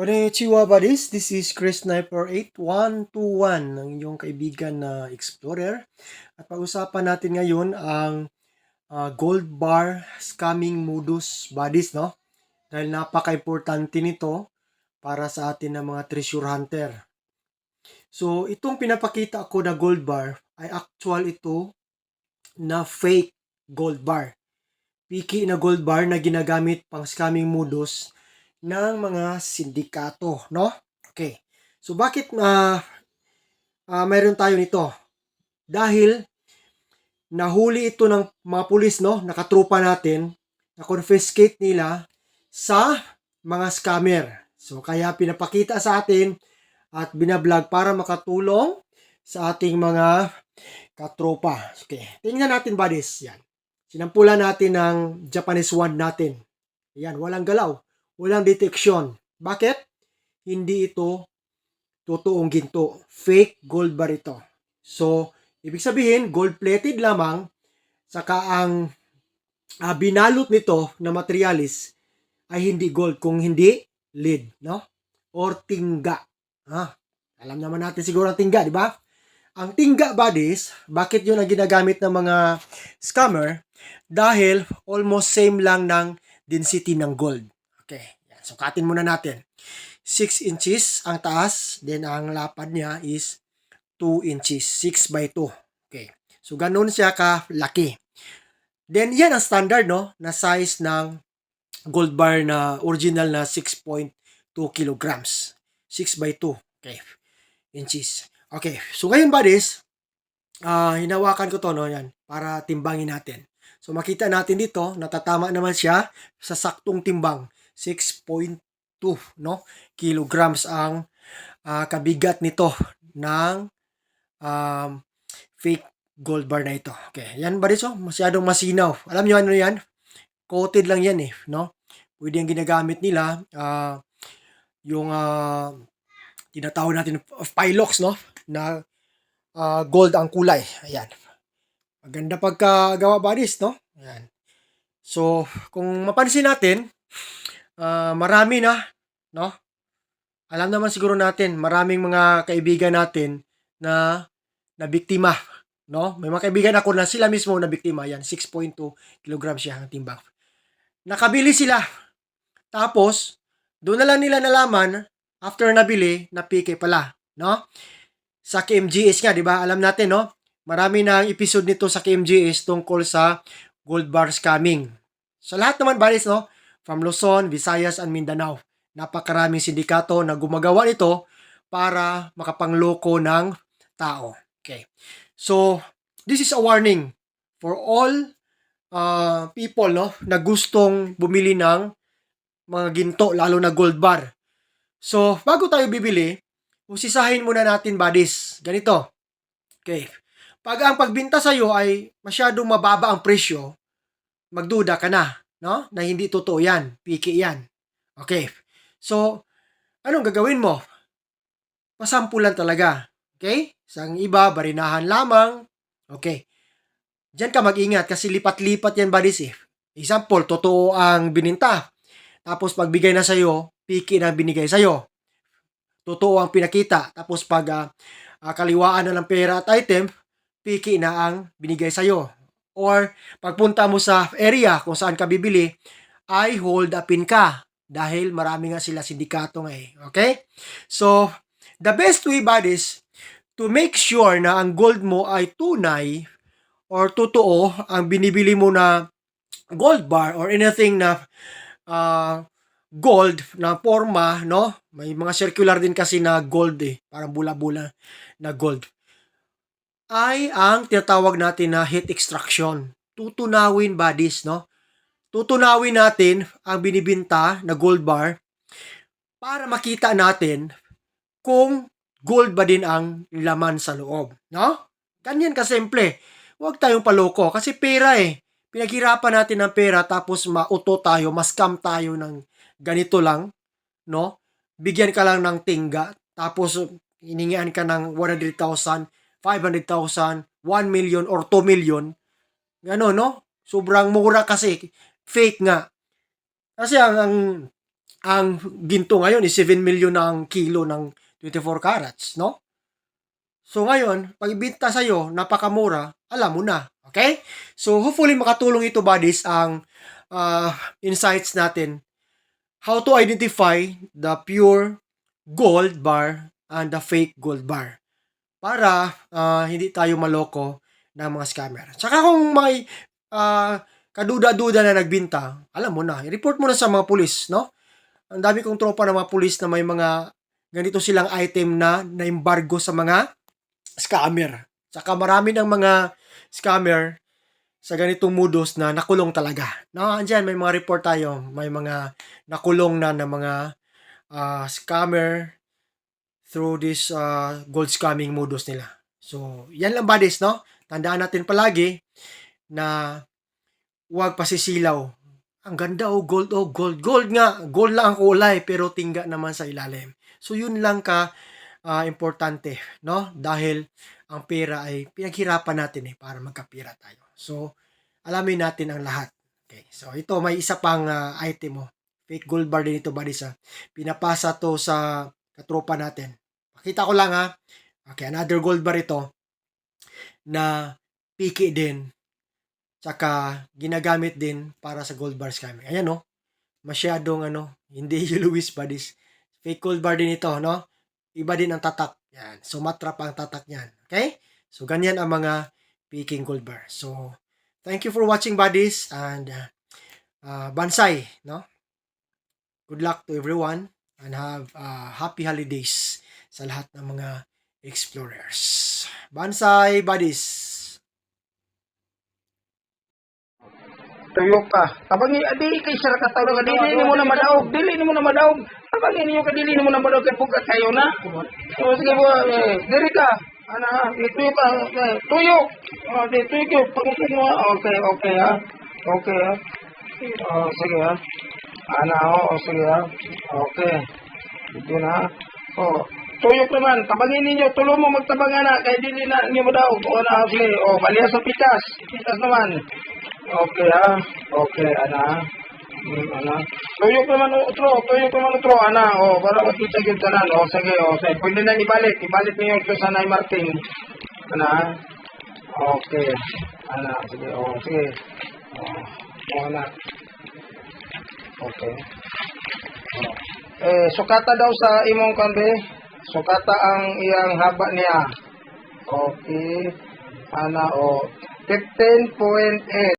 Konnichiwa buddies, this is Chris Sniper 8121 ng inyong kaibigan na explorer. At pag-usapan natin ngayon ang gold bar scamming modus buddies, no? Dahil napaka-importante nito para sa atin ng mga treasure hunter. So itong pinapakita ko na gold bar ay actual ito na fake gold bar. Piki na gold bar na ginagamit pang scamming modus ng mga sindikato, no? Okay. So bakit mayroon tayo nito? Dahil nahuli ito ng mga pulis, no? Nakatrupa natin, na-confiscate nila sa mga scammer. So kaya pinapakita sa atin at binablog para makatulong sa ating mga katropa. Okay. Tingnan natin buddies. Yan. Sinampulan natin ng Japanese wand natin. Yan, walang galaw. Walang detection. Bakit? Hindi ito totoong ginto. Fake gold bar ito. So, ibig sabihin, gold-plated lamang, saka ang binalot nito na materialis ay hindi gold, kung hindi lead, no? Or tingga. Alam naman natin siguro ang tingga, di ba? Ang tingga buddies, bakit yun ang ginagamit ng mga scammer? Dahil almost same lang ng density ng gold. Okay, yan. Sukatin muna natin. 6 inches ang taas, then ang lapad niya is 2 inches, 6 by 2. Okay, so ganun siya kalaki. Then yan ang standard, no, na size ng gold bar na original na 6.2 kilograms. 6 by 2, okay, inches. Okay, so ngayon buddies, hinawakan ko to, no, yan, para timbangin natin. So makita natin dito, natatama naman siya sa saktong timbang, 6.2, no, kilograms ang kabigat nito ng fake gold bar na ito. Okay, yan buddies, oh, masyadong masinaw. Alam niyo ano yan? Coated lang yan eh, no? Pwede yung ginagamit nila, yung tinatawag natin of Pilox, no? Na gold ang kulay. Ayan. Maganda pagkagawa buddies, no? Ayan. So, kung mapansin natin, marami na, no? Alam naman siguro natin, maraming mga kaibigan natin na biktima, no? May mga kaibigan ako na sila mismo na biktima. Yan, 6.2 kilograms siya ang timbang. Nakabili sila. Tapos, doon na lang nila nalaman, after nabili, na PK pala, no? Sa KMGS nga, di ba? Alam natin, no? Marami na episode nito sa KMGS tungkol sa gold bar scamming. Sa lahat naman, buddies, no? From Luzon, Visayas, and Mindanao. Napakaraming sindikato na gumagawa nito para makapangloko ng tao. Okay. So, this is a warning for all people, no, na gustong bumili ng mga ginto, lalo na gold bar. So, bago tayo bibili, usisahin muna natin, buddies. Ganito. Okay. Pag ang pagbinta sa iyo ay masyadong mababa ang presyo, magduda ka na, no? Na hindi totoo yan. Piki yan. Okay. So, anong gagawin mo? Pasampulan talaga. Okay? Sang iba, barinahan lamang. Okay. Diyan ka mag-ingat kasi lipat-lipat yan, buddies eh. Example, totoo ang bininta. Tapos pagbigay na sa'yo, piki na binigay sa'yo. Totoo ang pinakita. Tapos pag kaliwaan na ng pera at item, piki na ang binigay sa'yo. Or pagpunta mo sa area kung saan ka bibili, ay hold upin ka. Dahil marami nga sila sindikato nga eh. Okay? So, the best way, buddies, to make sure na ang gold mo ay tunay or totoo ang binibili mo na gold bar or anything na gold na forma, no? May mga circular din kasi na gold eh. Parang bula-bula na gold. Ay ang tinatawag natin na heat extraction. Tutunawin, buddies, no? Tutunawin natin ang binibinta na gold bar para makita natin kung gold ba din ang laman sa loob, no? Ganyan kasimple. Huwag tayong paloko kasi pera eh. Pinaghirapan natin ng pera tapos mauto tayo, ma-scam tayo ng ganito lang, no? Bigyan ka lang ng tingga tapos hiningian ka ng 100,000, 500,000, 1 million or 2 million. Gano'n, no? Sobrang mura kasi. Fake nga. Kasi ang ang ginto ngayon is 7 million ang kilo ng 24 carats, no? So ngayon, pag ibenta sa'yo, napakamura, alam mo na. Okay? So hopefully makatulong ito, buddies, ang insights natin how to identify the pure gold bar and the fake gold bar para hindi tayo maloko ng mga scammer. Tsaka kung may kaduda-duda na nagbinta, alam mo na, i-report mo na sa mga pulis, no? Ang dami kong tropa ng mga pulis na may mga ganito silang item na na-embargo sa mga scammer. Tsaka marami ng mga scammer sa ganitong modus na nakulong talaga. No, andyan may mga report tayo, may mga nakulong na ng mga scammer through this gold scamming modus nila. So, yan lang, buddies, no? Tandaan natin palagi na huwag pasisilaw. Ang ganda, gold, gold. Gold nga, gold lang ang kulay, pero tingga naman sa ilalim. So, yun lang ka importante, no? Dahil ang pera ay pinaghirapan natin para magkapira tayo. So, alamin natin ang lahat. Okay, so ito may isa pang item fake gold bar din ito, buddies. Pinapasa to sa katropa natin. Pakita ko lang Okay, another gold bar ito na piki din. Tsaka ginagamit din para sa gold bar scamming. Ayan masyadong hindi Luis, buddies. Fake gold bar din ito, no? Iba din ang tatak. Yan, Sumatra pa ang tatak niyan. Okay? So ganyan ang mga peking gold bar. So thank you for watching, buddies, and Bansay, no? Good luck to everyone and have happy holidays sa lahat ng mga explorers. Bansay, buddies! Tuyok ka. Kapag di kay sir ka tawag dili ni mo na madaog, dili ni mo na madaog. Kapag niyo ka dili ni mo na madaog kay pugat kayo na. So sige po, diri ka. Ana, tuyok ka. Tuyok. Di tuyok pagkukog mo. Okay ha. Okay ha. Sige ha. Ana, sige ha. Okay. Dito na. Tuyok naman, tabangin ninyo, tulo mo magtabang na, kaya dili na niyo mo daw. Sige, baliya sa pitas. Pitas naman. Okay ha. Okay, ana. Tuyok naman utro, ana. Para makita gyud tanan. Sige, sige. Pwede na ibalik niyo ito sa Nay Martin. Ana. Okay. Ana, sige. Sige. Ana. Okay. Sukata daw sa imong kambe. Sukata ang iyang haba niya. Okay. Ana, 15.8.